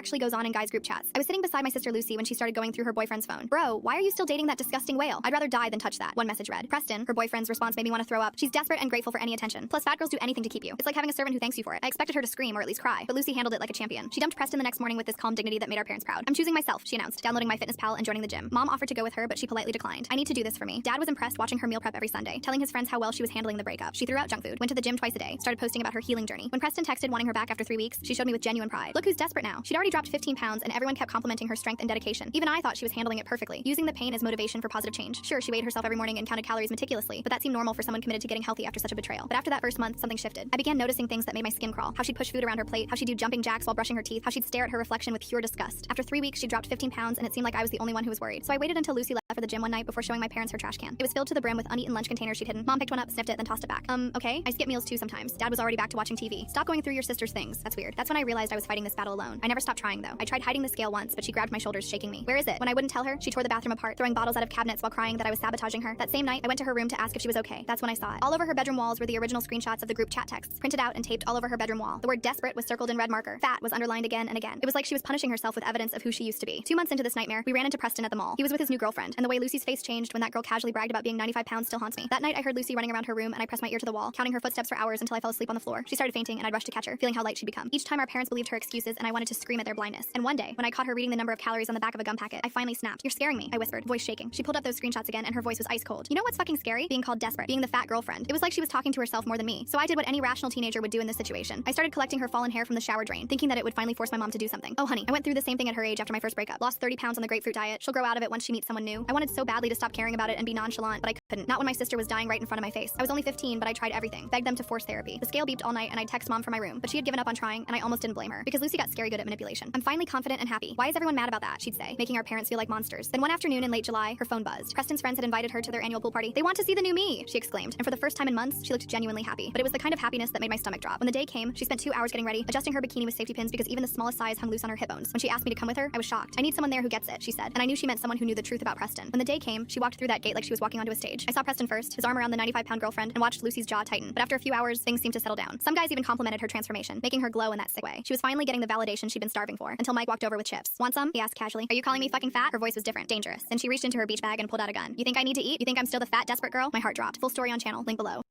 actually goes on in guys' group chats. I was sitting beside my sister Lucy when she started going through her boyfriend's phone. Bro, why are you still dating that disgusting whale? I'd rather die than touch that. One message read. Preston, her boyfriend's response made me want to throw up. She's desperate and grateful for any attention. Plus, fat girls do anything to keep you. It's like having a servant who thanks you for it. I expected her to scream or at least cry, but Lucy handled it like a champion. She dumped Preston the next morning with this calm dignity that made our parents proud. I'm choosing myself, she announced, downloading MyFitnessPal and joining the gym. Mom offered to go with her, but she politely declined. I need to do this for me. Dad was impressed watching her meal prep every Sunday, telling his friends how well she was handling the breakup. She threw out junk food, went to the gym twice a day, started posting about her healing journey. When Preston texted wanting her back after 3 weeks, she showed me with genuine pride. Look who's desperate now. She'd already dropped 15 pounds and everyone kept complimenting her strength and dedication. Even I thought she was handling it perfectly, using the pain as motivation for positive change. Sure, she weighed herself every morning and counted calories meticulously, but that seemed normal for someone committed to getting healthy after such a betrayal. But after that first month, something shifted. I began noticing things that made my skin crawl. How she'd push food around her plate, how she'd do jumping jacks while brushing her teeth, how she'd stare at her reflection with pure disgust. After 3 weeks, she dropped 15 pounds and it seemed like I was the only one who was worried. So I waited until Lucy left for the gym one night before showing my parents her trash can. It was filled to the brim with uneaten lunch containers she'd hidden. Mom picked one up, sniffed it, then tossed it back. Okay? I skip meals too sometimes. Dad was already back to watching TV. Stop going through your sister's things. That's weird. That's when I realized I was fighting this battle alone. I never stopped trying though. I tried hiding the scale once, but she grabbed my shoulders, shaking me. Where is it? When I wouldn't tell her, she tore the bathroom apart, throwing bottles out of cabinets while crying that I was sabotaging her. That same night, I went to her room to ask if she was okay. That's when I saw it. All over her bedroom walls were the original screenshots of the group chat texts, printed out and taped all over her bedroom wall. The word desperate was circled in red marker. Fat was underlined again and again. It was like she was punishing herself with evidence of who she used to be. 2 months into this nightmare, we ran into Preston at the mall. He was with his new girlfriend, and the way Lucy's face changed when that girl casually bragged about being 95 pounds still haunts me. That night, I heard Lucy running around her room, and I pressed my ear to the wall, counting her footsteps for hours until I fell asleep on the floor. She started fainting, and I'd rushed to catch her, feeling how light she'd become. Each time our parents believed her excuses, and I wanted to scream at their blindness. And one day, when I caught her reading the number of calories on the back of a gum packet, I finally snapped. You're scaring me, I whispered, voice shaking. She pulled up those screenshots again, and her voice was ice cold. You know what's fucking scary? Being called desperate, being the fat girlfriend. It was like she was talking to herself more than me. So I did what any rational teenager would do in this situation. I started collecting her fallen hair from the shower drain, thinking that it would finally force my mom to do something. Oh honey, I went through the same thing at her age after my first breakup. Lost 30 pounds on the grapefruit diet. She'll grow out of it once she meets someone new. I wanted so badly to stop caring about it and be nonchalant, but I couldn't. Not when my sister was dying right in front of my face. I was only 15, but I tried everything. Begged them to force therapy. The scale beeped all night and I'd text mom from my room, but she had given up on trying and I almost didn't blame her because Lucy got scary good at manipulation. I'm finally confident and happy. Why is everyone mad about that? She'd say, making our parents feel like monsters. Then one afternoon in late July, her phone buzzed. Preston's friends had invited her to their annual pool party. They want to see the new me, she exclaimed. And for the first time in months, she looked genuinely happy. But it was the kind of happiness that made my stomach drop. When the day came, she spent 2 hours getting ready, adjusting her bikini with safety pins because even the smallest size hung loose on her hip bones. When she asked me to come with her, I was shocked. I need someone there who gets it, she said. And I knew she meant someone who knew the truth about Preston. When the day came, she walked through that gate like she was walking onto a stage. I saw Preston first, his arm around the 95-pound girlfriend, and watched Lucy's jaw tighten. But after a few hours, things seemed to settle down. Some guys even complimented her transformation, making her glow in that sick way. She was finally getting the validation she'd been starving for, until Mike walked over with chips. Want some? He asked casually. Are you calling me fucking fat? Her voice was different, dangerous. Then she reached into her beach bag and pulled out a gun. You think I need to eat? You think I'm still the fat, desperate girl? My heart dropped. Full story on channel, link below.